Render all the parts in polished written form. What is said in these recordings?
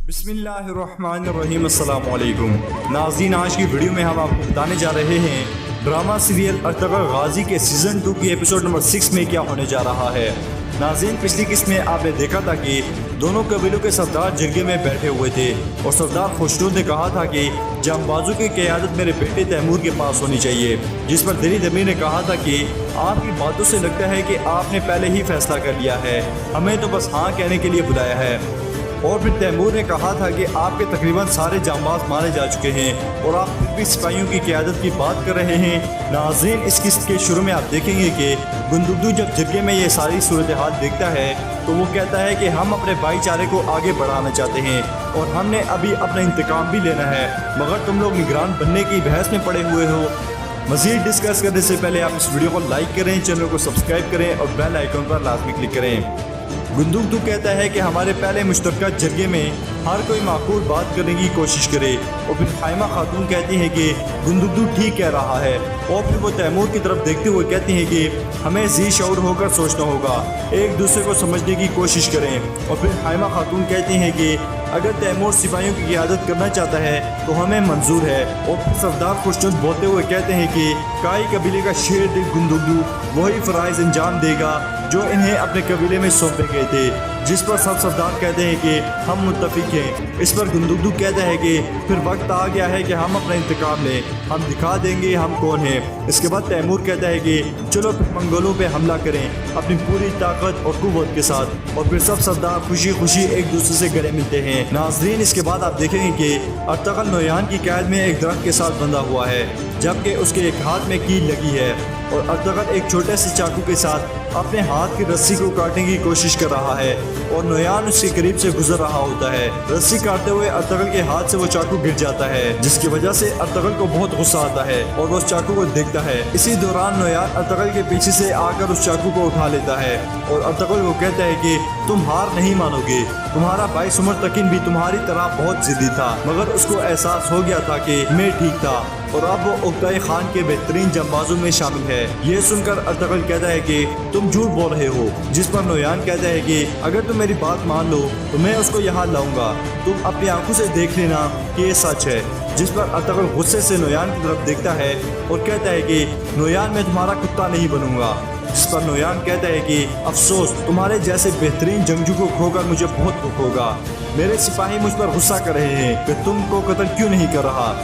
बिस्मिल्लाहिर्रहमानिर्रहीम अस्सलाम वालेकुम नाज़रीन, आज की वीडियो में हम आपको बताने जा रहे हैं ड्रामा सीरियल अर्तुगरुल गाजी के सीज़न 2 की एपिसोड नंबर 6 में क्या होने जा रहा है। नाज़रीन, पिछली किस्त में आपने देखा था कि दोनों कबीलों के सरदार जिरगे में बैठे हुए थे और सरदार खुशनूद ने कहा था कि जांबाजों की क़यादत मेरे बेटे तैमूर के पास होनी चाहिए, जिस पर दिली दमीर ने कहा था कि आपकी बातों से लगता है कि आपने पहले ही फैसला कर लिया है, हमें तो बस हाँ कहने के लिए बुलाया है। और फिर तैमूर ने कहा था कि आपके तकरीबन सारे जांबाज मारे जा चुके हैं और आप फिर भी सिपाहियों की क़यादत की बात कर रहे हैं। नाज़रीन, इस किस्त के शुरू में आप देखेंगे कि गुंदुगदू जब जिरगे में ये सारी सूरत हाल देखता है तो वो कहता है कि हम अपने भाईचारे को आगे बढ़ाना चाहते हैं और हमने अभी अपना इंतकाम भी लेना है, मगर तुम लोग निगरान बनने की बहस में पड़े हुए हो। मज़ीद डिस्कस करने से पहले आप इस वीडियो को लाइक करें, चैनल को सब्सक्राइब करें और बेल आइकन पर लाजमी क्लिक करें। गुंदुगदू कहता है कि हमारे पहले मुश्तरका जरगे में हर कोई माकूल बात करने की कोशिश करे और फिर खाइमा खातून कहती हैं कि गुंदुगदू ठीक कह रहा है और फिर वो तैमूर की तरफ देखते हुए कहती हैं कि हमें जी शऊर होकर सोचना होगा, एक दूसरे को समझने की कोशिश करें। और फिर खाइमा खातून कहती हैं कि अगर तैमूर सिपाहियों की क़यादत करना चाहता है तो हमें मंजूर है। और फिर सरदार खुशनुद बोलते हुए कहते हैं कि काई कबीले का शेर दिल गुंदुगदू वही फ़राइज़ अंजाम देगा जो इन्हें अपने कबीले में सौंपे गए थे, जिस पर सब सरदार कहते हैं कि हम मुत्तफिक हैं। इस पर गुंदुगदू कहता है कि फिर वक्त आ गया है कि हम अपना इंतकाम लें, हम दिखा देंगे हम कौन हैं। इसके बाद तैमूर कहता है कि चलो फिर मंगोलों पे हमला करें अपनी पूरी ताकत और कुव्वत के साथ। और फिर सब सरदार खुशी खुशी एक दूसरे से गले मिलते हैं। नाज़रीन, इसके बाद आप देखेंगे कि अर्तुगरुल नोयान की कैद में एक दरख्त के साथ बंधा हुआ है, जबकि उसके एक हाथ में कील लगी है और अर्तुगरुल एक छोटे से चाकू के साथ अपने हाथ की रस्सी को काटने की कोशिश कर रहा है और नोयान उसके करीब से गुजर रहा होता है। रस्सी काटते हुए अर्तुगरुल के हाथ से वो चाकू गिर जाता है, जिसकी वजह से अर्तुगरुल को बहुत गुस्सा आता है और वो उस चाकू को देखता है। इसी दौरान नोयान अर्तुगरुल के पीछे से आकर उस चाकू को उठा लेता है और अर्तुगरुल को कहता है कि तुम हार नहीं मानोगे, तुम्हारा भाई सुमर तकिन भी तुम्हारी तरह बहुत जिद्दी था, मगर उसको एहसास हो गया था कि मैं ठीक था और अब वो उक्ताई खान के बेहतरीन जंबाजों में शामिल है। ये सुनकर अर्तुगरुल कहता है कि तुम झूठ बोल रहे हो, जिस पर नोयान कहता है कि अगर तुम मेरी बात मान लो तो मैं उसको यहाँ लाऊंगा, तुम अपनी आंखों से देख लेना कि ये सच है। जिस पर अर्तुगरुल गुस्से से नोयान की तरफ देखता है और कहता है कि नोयान, मैं तुम्हारा कुत्ता नहीं बनूंगा। जिस पर नोयान कहता है कि अफसोस, तुम्हारे जैसे बेहतरीन जंगजू को खोकर मुझे बहुत दुख होगा। मेरे सिपाही मुझ पर गुस्सा कर रहे हैं कि तुमको कत्ल क्यों नहीं कर रहा।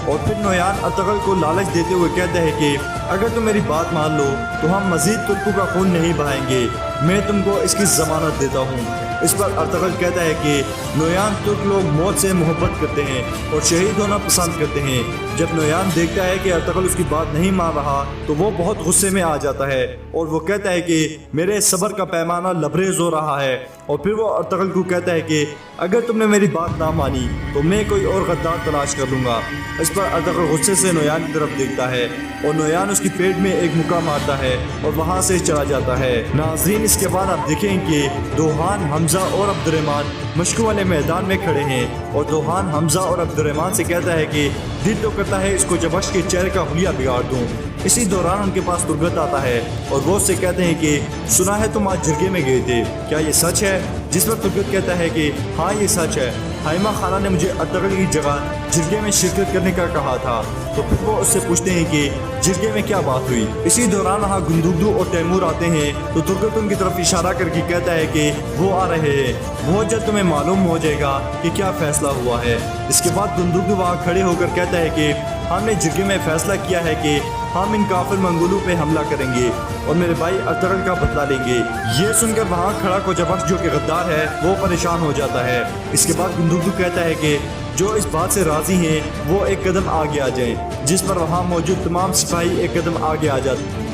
और फिर नोयान अर्तुगरुल को लालच देते हुए कहता है कि अगर तुम मेरी बात मान लो तो हम मजीद तुर्कों का खून नहीं बहाएंगे, मैं तुमको इसकी जमानत देता हूँ। इस पर अर्तुगरुल कहता है कि नोयान, तुर्क लोग मौत से मोहब्बत करते हैं और शहीद होना पसंद करते हैं। जब नोयान देखता है कि अर्तुगरुल उसकी बात नहीं मान रहा तो वो बहुत गुस्से में आ जाता है और वो कहता है कि मेरे सब्र का पैमाना लबरेज हो रहा है। और फिर वो अर्तुगरुल को कहता है कि अगर तुमने मेरी बात ना मानी तो मैं कोई और गद्दार तलाश कर लूँगा। इस पर अर्तुगरुल गुस्से से नोयान की तरफ देखता है और नोयान उसकी पेट में एक मुक्का मारता है और वहाँ से चला जाता है। नाज़रीन, इसके बाद आप देखें कि दोहान, हमजा और अब्दुर्रहमान मशकों वाले मैदान में खड़े हैं और दोहान हमजा और अब्दुर्रहमान से कहता है कि दिल तो करता है इसको जबश के चेहरे का हुलिया बिगाड़ दूं। इसी दौरान उनके पास तुर्गत आता है और वो उससे कहते हैं कि सुना है तुम आज जिरगे में गए थे, क्या ये सच है। जिस पर तुर्गत कहता है कि हाँ ये सच है, खाइमा खाना ने मुझे अर्तुगरुल की जगह जिरगे में शिरकत करने का कहा था। तो फिर वो उससे पूछते हैं कि जिरगे में क्या बात हुई। इसी दौरान वहाँ गुंदुगदू और तैमूर आते हैं तो तुर्गत उनकी तरफ इशारा करके कहता है कि वो आ रहे हैं, बहुत जल्द तुम्हें मालूम हो जाएगा कि क्या फैसला हुआ है। इसके बाद गुंदुगदू वहाँ खड़े होकर कहता है कि हमने जिरगे में फैसला किया है कि हम इन काफिर मंगोलों पे हमला करेंगे और मेरे भाई अर्तुगरुल का बदला लेंगे। ये सुनकर वहाँ खड़ा कोजबख्श जो कि गद्दार है वो परेशान हो जाता है। इसके बाद गुंदुगदू कहता है कि जो इस बात से राजी हैं वो एक कदम आगे आ जाएं, जिस पर वहाँ मौजूद तमाम सिपाही एक कदम आगे आ जाते।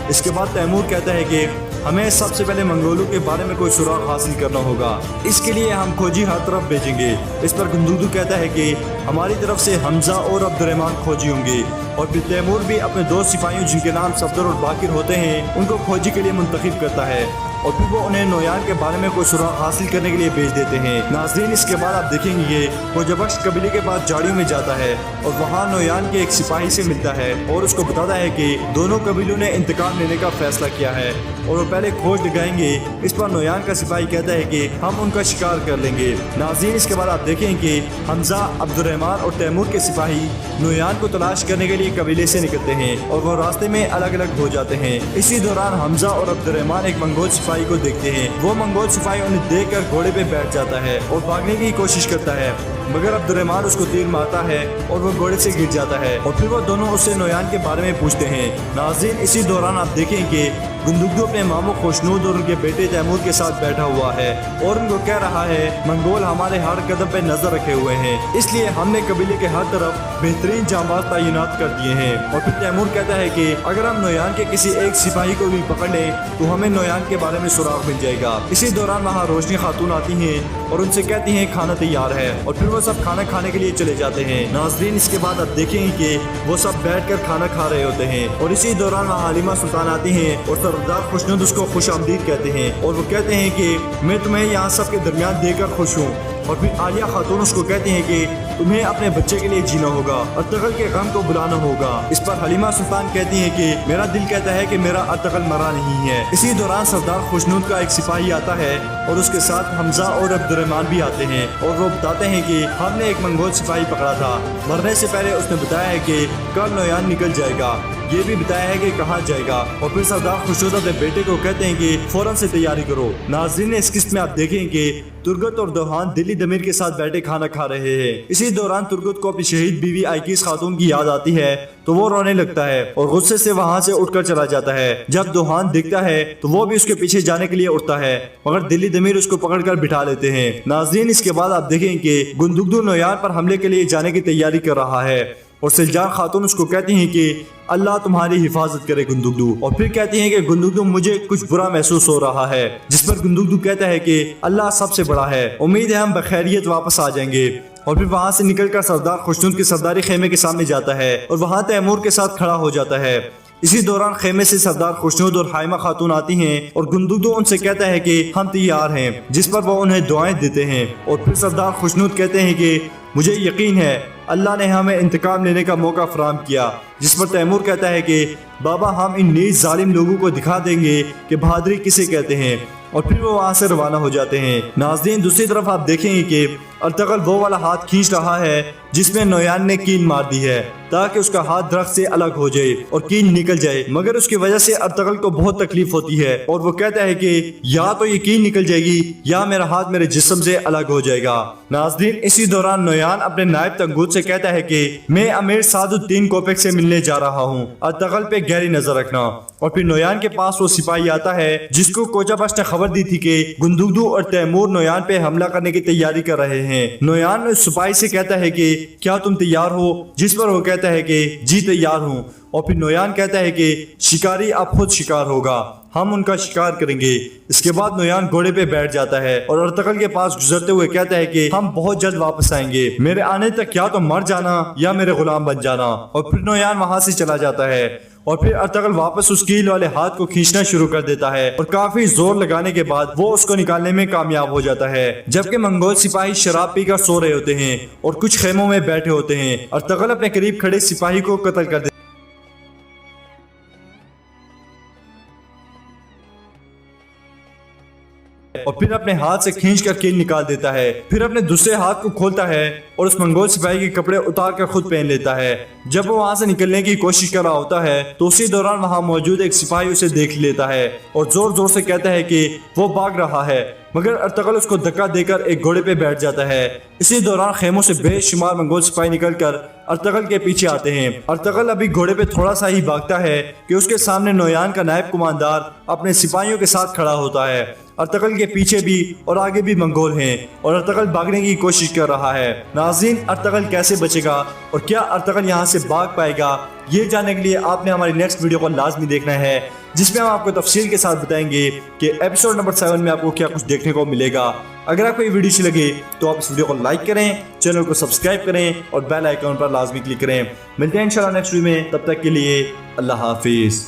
इसके बाद तैमूर कहता है कि हमें सबसे पहले मंगोलों के बारे में कोई सुराग हासिल करना होगा, इसके लिए हम खोजी हर तरफ भेजेंगे। इस पर गुंदुगदू कहता है कि हमारी तरफ से हमजा और अब्दुर्रहमान खोजी होंगे और फिर तैमूर भी अपने दो सिपाहियों जिनके नाम सफदर और बाकिर होते हैं उनको खोजी के लिए मुंतखब करता है और फिर वो उन्हें नोयान के बारे में कोई सुराग हासिल करने के लिए भेज देते हैं। नाज़रीन, इसके बाद आप देखेंगे ये कोजबख्श कबीले के पास झाड़ियों में जाता है और वहाँ नोयान के एक सिपाही से मिलता है और उसको बताता है कि दोनों कबीलों ने इंतकाम लेने का फैसला किया है और वो पहले खोज लगाएंगे। इस पर नोयान का सिपाही कहता है कि हम उनका शिकार कर लेंगे। नाज़रीन, इसके बाद आप देखें कि हमजा, अब्दुर्रहमान और तैमूर के सिपाही नोयान को तलाश करने के लिए कबीले से निकलते हैं और वो रास्ते में अलग अलग हो जाते हैं। इसी दौरान हमजा और अब्दुर्रहमान एक मंगोल सिपाही को देखते हैं। वो मंगोल सिपाही उन्हें देखकर घोड़े पे बैठ जाता है और भागने की कोशिश करता है, मगर अब्दुर्रहमान उसको तीर मारता है और वो घोड़े से गिर जाता है और फिर वो दोनों उससे नोयान के बारे में पूछते हैं। नाज़रीन, इसी दौरान आप देखें कि गुंदुगदू अपने मामू खुशनूद और उनके बेटे तैमूर के साथ बैठा हुआ है और उनको कह रहा है मंगोल हमारे हर कदम पे नजर रखे हुए हैं, इसलिए हमने कबीले के हर तरफ बेहतरीन जांबाज तैनात कर दिए हैं। और फिर तैमूर कहता है कि अगर हम नोयान के किसी एक सिपाही को भी पकड़ लें तो हमें नोयान के बारे में सुराग मिल जाएगा। इसी दौरान वहाँ रोशनी खातून आती हैं और उनसे कहती हैं खाना तैयार है और फिर वो सब खाना खाने के लिए चले जाते हैं। नाज़रीन, इसके बाद आप देखेंगे कि वो सब बैठकर खाना खा रहे होते हैं और इसी दौरान वहाँ हालिमा सुल्तान आती हैं और सरदार खुशनुद उसको खुश आमदीद कहते हैं और वो कहते हैं कि मैं तुम्हें यहाँ सब के दरमियान देकर खुश हूँ। और फिर आलिया खातून उसको कहती हैं कि तुम्हें अपने बच्चे के लिए जीना होगा, अर्तगल के गम को बुलाना होगा। इस पर हलीमा सुल्तान कहती हैं कि मेरा दिल कहता है कि मेरा अर्तगल मरा नहीं है। इसी दौरान सरदार खुशनूद का एक सिपाही आता है और उसके साथ हमजा और अब्दुर्रहमान भी आते हैं और वो बताते हैं कि हमने एक मंगोल सिपाही पकड़ा था। मरने से पहले उसने बताया है कि कल नोयान निकल जाएगा, ये भी बताया है कि कहाँ जाएगा। और फिर सरदार खुशनूद अपने बेटे को कहते हैं कि फौरन से तैयारी करो। नाज़रीन, इस किस्त में आप देखें कि तुर्गत और दोहान दिल्ली दमीर के साथ बैठे खाना खा रहे हैं। इसी दौरान तुर्गत को अपनी शहीद बीवी आइकिस खातून की याद आती है तो वो रोने लगता है और गुस्से से वहाँ से उठकर चला जाता है। जब दोहान दिखता है तो वो भी उसके पीछे जाने के लिए उठता है, मगर दिल्ली दमीर उसको पकड़कर बिठा लेते हैं। नाज़रीन, इसके बाद आप देखें कि गुंदुगदू नोयान पर हमले के लिए जाने की तैयारी कर रहा है और सिलजान खातून उसको कहती हैं कि अल्लाह तुम्हारी हिफाजत करे गुंदुगदू। और फिर कहती हैं कि गुंदुगदू मुझे कुछ बुरा महसूस हो रहा है, जिस पर गुंदुगदू कहता है कि अल्लाह सबसे बड़ा है, उम्मीद है हम बखैरियत वापस आ जाएंगे। और फिर वहाँ से निकलकर सरदार खुशनूद के सरदारी खेमे के सामने जाता है और वहाँ तैमूर के साथ खड़ा हो जाता है। इसी दौरान खेमे से सरदार खुशनूद और हाइमा खातून आती हैं और गुंदुगदू उनसे कहता है कि हम तैयार हैं, जिस पर वो उन्हें दुआएं देते हैं। और फिर सरदार खुशनूद कहते हैं कि मुझे यकीन है अल्लाह ने हमें इंतकाम लेने का मौका फराहम किया। जिस पर तैमूर कहता है कि बाबा हम इन नीच जालिम लोगों को दिखा देंगे कि बहादुरी किसे कहते हैं। और फिर वो वहाँ से रवाना हो जाते हैं। नाज़रीन, दूसरी तरफ आप देखेंगे कि अर्तगल वो वाला हाथ खींच रहा है जिसमें नोयान ने कील मार दी है ताकि उसका हाथ दरख्त से अलग हो जाए और कील निकल जाए, मगर उसकी वजह से अर्तगल को बहुत तकलीफ होती है और वो कहता है कि या तो ये कील निकल जाएगी या मेरा हाथ मेरे जिस्म से अलग हो जाएगा। नाज़रीन, इसी दौरान नोयान अपने नायब तंगूत से कहता है कि मैं अमीर सादुद्दीन कोपेक से मिलने जा रहा हूँ, अर्तगल पे गहरी नजर रखना। और फिर नोयान के पास वो सिपाही आता है जिसको कोचाबश ने खबर दी थी कि गुंदुगदू और तैमूर नोयान पे हमला करने की तैयारी कर रहे हैं। नोयान उस सिपाही से कहता है कि क्या तुम तैयार हो, जिस पर वो कहता है कि जी तैयार हूँ। और फिर नोयान कहता है कि शिकारी अब खुद शिकार होगा, हम उनका शिकार करेंगे। इसके बाद नोयान घोड़े पे बैठ जाता है और अर्तगल के पास गुजरते हुए कहता है कि हम बहुत जल्द वापस आएंगे, मेरे आने तक या तो मर जाना या मेरे गुलाम बन जाना। और फिर नोयान वहाँ से चला जाता है और फिर अर्तगल वापस उस कील वाले हाथ को खींचना शुरू कर देता है और काफी जोर लगाने के बाद वो उसको निकालने में कामयाब हो जाता है। जबकि मंगोल सिपाही शराब पीकर सो रहे होते हैं और कुछ खेमों में बैठे होते हैं। अर्तगल अपने करीब खड़े सिपाही को कत्ल कर देता है और फिर अपने हाथ से खींचकर कील निकाल देता है। फिर अपने दूसरे हाथ को खोलता है और उस मंगोल सिपाही के कपड़े उतार कर खुद पहन लेता है। जब वो वहाँ से निकलने की कोशिश कर रहा होता है तो उसी दौरान वहाँ मौजूद एक सिपाही उसे देख लेता है और जोर जोर से कहता है कि वो भाग रहा है, मगर अर्तगल उसको धक्का देकर एक घोड़े पे बैठ जाता है। इसी दौरान खेमों से बेशुमार मंगोल सिपाही निकलकर अर्तगल के पीछे आते हैं। अर्तगल अभी घोड़े पे थोड़ा सा ही भागता है कि उसके सामने नोयान का नायब कुमांदार अपने सिपाहियों के साथ खड़ा होता है। अर्तगल के पीछे भी और आगे भी मंगोल हैं और अर्तगल भागने की कोशिश कर रहा है। नाज़रीन, अर्तगल कैसे बचेगा और क्या अर्तगल यहाँ से भाग पाएगा, ये जानने के लिए आपने हमारी नेक्स्ट वीडियो को लाजमी देखना है, जिसमें हम आपको तफसील के साथ बताएंगे कि एपिसोड नंबर 7 में आपको क्या कुछ देखने को मिलेगा। अगर आपको ये वीडियो अच्छी लगे तो आप इस वीडियो को लाइक करें, चैनल को सब्सक्राइब करें और बेल आइकन पर लाजमी क्लिक करें। मिलते हैं इंशाल्लाह नेक्स्ट वीडियो में, तब तक के लिए अल्लाह हाफिज़।